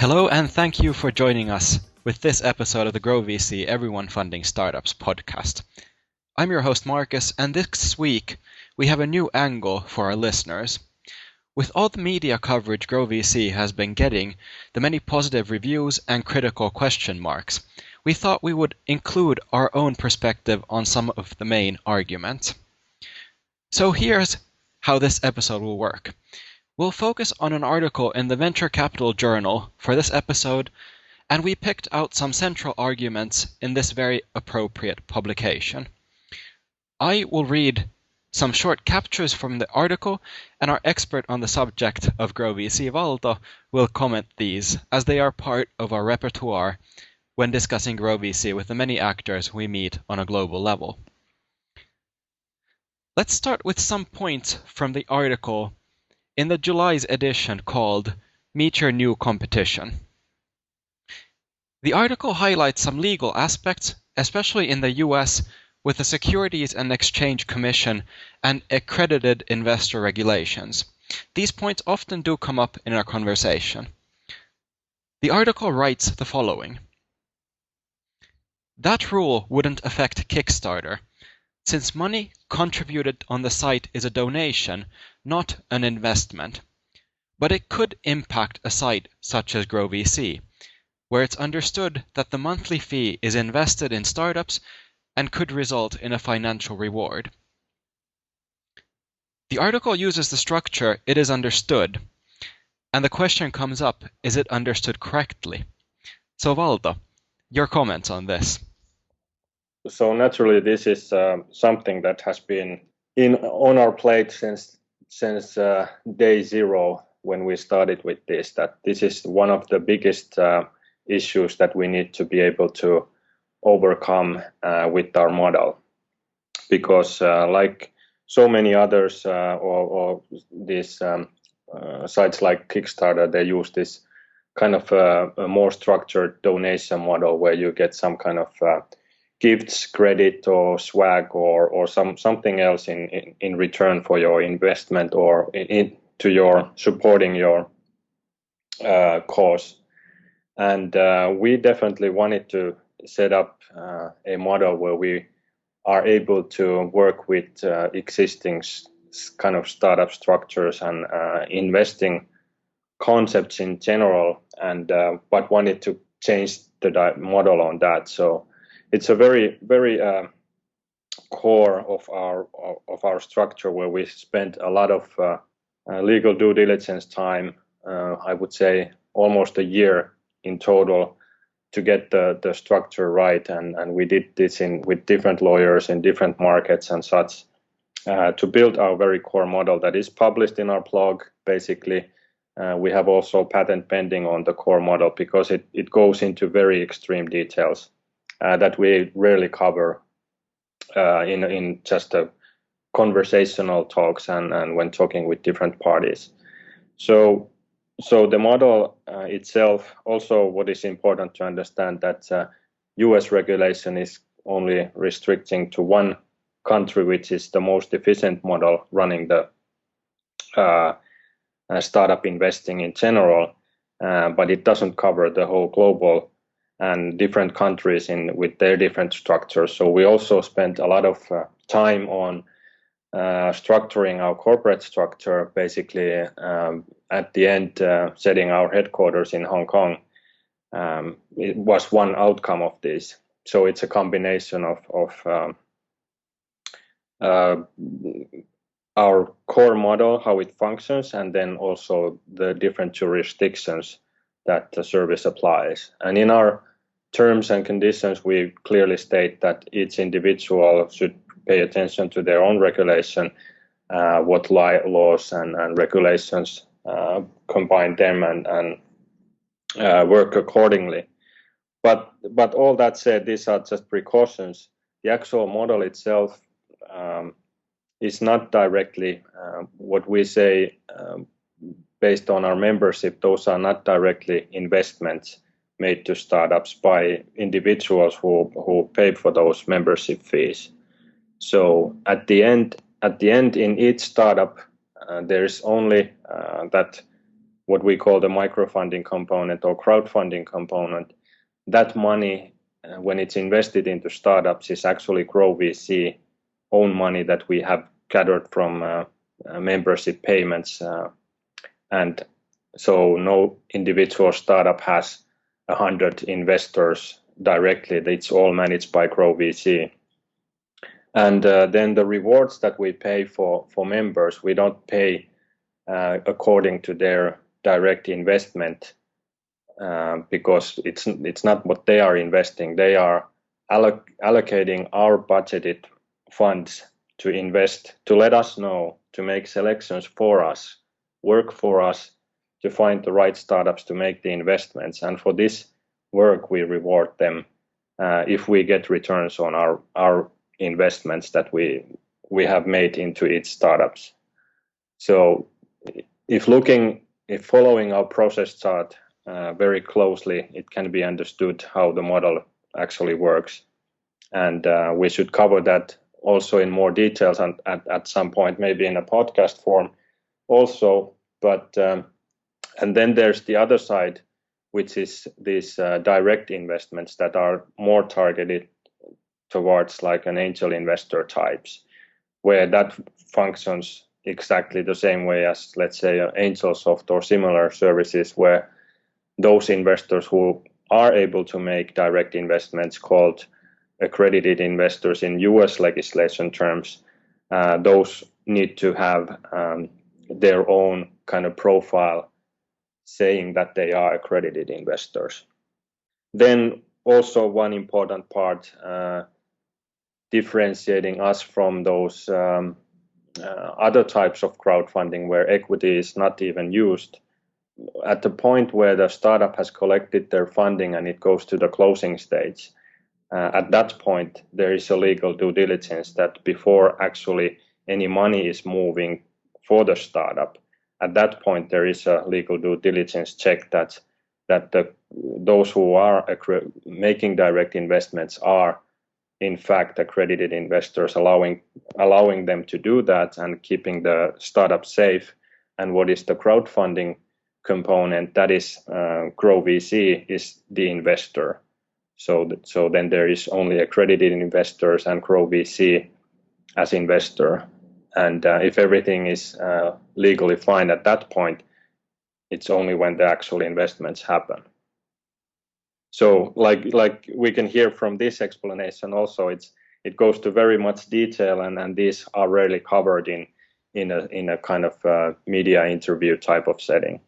Hello and thank you for joining us with this episode of the GrowVC Everyone Funding Startups podcast. I'm your host Marcus, and this week we have a new angle for our listeners. With all the media coverage GrowVC has been getting, the many positive reviews and critical question marks, we thought we would include our own perspective on some of the main arguments. So here's how this episode will work. We'll focus on an article in the Venture Capital Journal for this episode, and we picked out some central arguments in this very appropriate publication. I will read some short captures from the article, and our expert on the subject of GrowVC, Valdo, will comment these, as they are part of our repertoire when discussing GrowVC with the many actors we meet on a global level. Let's start with some points from the article in the July's edition called Meet Your New Competition. The article highlights some legal aspects, especially in the US, with the Securities and Exchange Commission and accredited investor regulations. These points often do come up in our conversation. The article writes the following. That rule wouldn't affect Kickstarter, since money contributed on the site is a donation, not an investment. But it could impact a site such as GrowVC, where it's understood that the monthly fee is invested in startups and could result in a financial reward. The article uses the structure "it is understood", and the question comes up, is it understood correctly? So Valdo, your comments on this. So naturally, this is something that has been on our plate since day zero when we started with this. That this is one of the biggest issues that we need to be able to overcome with our model, because like so many others or these sites like Kickstarter, they use this kind of a more structured donation model where you get some kind of gifts, credit, or swag, or something else in return for your investment or to your supporting your cause. And we definitely wanted to set up a model where we are able to work with existing kind of startup structures and investing concepts in general, and but wanted to change the model on that. So it's a very core of our structure where we spent a lot of legal due diligence time. I would say almost a year in total to get the structure right, and we did this with different lawyers in different markets and such to build our very core model that is published in our blog. Basically, we have also patent pending on the core model because it goes into very extreme details that we rarely cover in just a conversational talks and when talking with different parties. So the model itself, also what is important to understand that US regulation is only restricting to one country, which is the most efficient model running the startup investing in general, but it doesn't cover the whole global and different countries with their different structures. So we also spent a lot of time on structuring our corporate structure, basically at the end setting our headquarters in Hong Kong. It was one outcome of this. So it's a combination of our core model, how it functions, and then also the different jurisdictions that the service applies. And in our terms and conditions, we clearly state that each individual should pay attention to their own regulation, what laws and regulations combine them and work accordingly. But all that said, these are just precautions. The actual model itself is not directly what we say based on our membership. Those are not directly investments. made to startups by individuals who paid for those membership fees. So at the end, in each startup, there is only that what we call the microfunding component or crowdfunding component. That money, when it's invested into startups, is actually GrowVC own money that we have gathered from membership payments, and so no individual startup has 100 investors directly. It's all managed by GrowVC. And then the rewards that we pay for members, we don't pay according to their direct investment, because it's not what they are investing. They are allocating our budgeted funds to invest, to let us know, to make selections for us, work for us, to find the right startups to make the investments. And for this work, we reward them if we get returns on our investments that we have made into its startups. So if following our process chart very closely, it can be understood how the model actually works. And we should cover that also in more details and at some point, maybe in a podcast form also. But and then there's the other side, which is these direct investments that are more targeted towards like an angel investor types, where that functions exactly the same way as, let's say, AngelSoft or similar services, where those investors who are able to make direct investments, called accredited investors in US legislation terms, those need to have their own kind of profile saying that they are accredited investors. Then also one important part differentiating us from those other types of crowdfunding where equity is not even used. At the point where the startup has collected their funding and it goes to the closing stage, at that point there is a legal due diligence that before actually any money is moving for the startup, at that point there is a legal due diligence check that those who are making direct investments are in fact accredited investors, allowing them to do that and keeping the startup safe. And what is the crowdfunding component? That is GrowVC is the investor. So then there is only accredited investors and GrowVC as investor. And if everything is legally fine at that point, it's only when the actual investments happen. So like we can hear from this explanation also, it goes to very much detail, and these are rarely covered in a kind of media interview type of setting.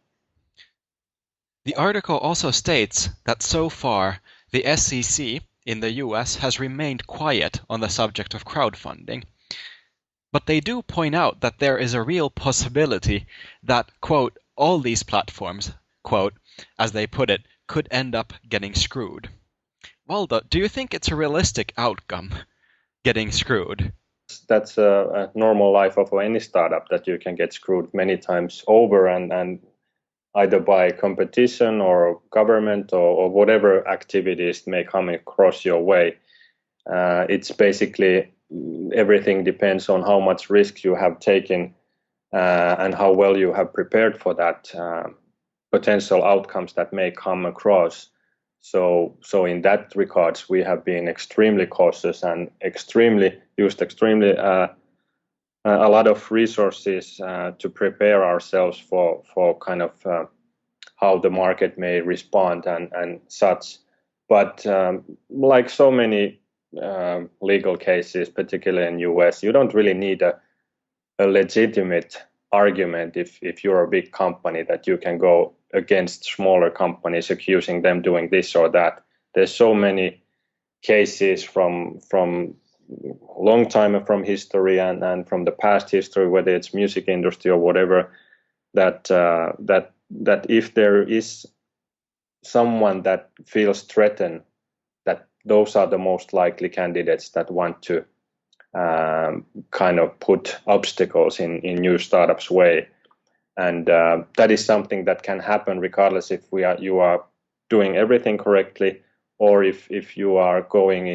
The article also states that so far the SEC in the US has remained quiet on the subject of crowdfunding. But they do point out that there is a real possibility that, quote, all these platforms, quote, as they put it, could end up getting screwed. Waldo, do you think it's a realistic outcome, getting screwed? That's a normal life of any startup, that you can get screwed many times over, and either by competition or government or whatever activities may come across your way. It's basically everything depends on how much risk you have taken and how well you have prepared for that potential outcomes that may come across. So in that regards, we have been extremely cautious and used extremely a lot of resources to prepare ourselves for kind of how the market may respond and such. But like so many legal cases, particularly in US, you don't really need a legitimate argument if you're a big company that you can go against smaller companies accusing them doing this or that. There's so many cases from long time from history and from the past history, whether it's music industry or whatever, that if there is someone that feels threatened, that those are the most likely candidates that want to kind of put obstacles in new startups' way. And that is something that can happen regardless if you are doing everything correctly, or if you are going in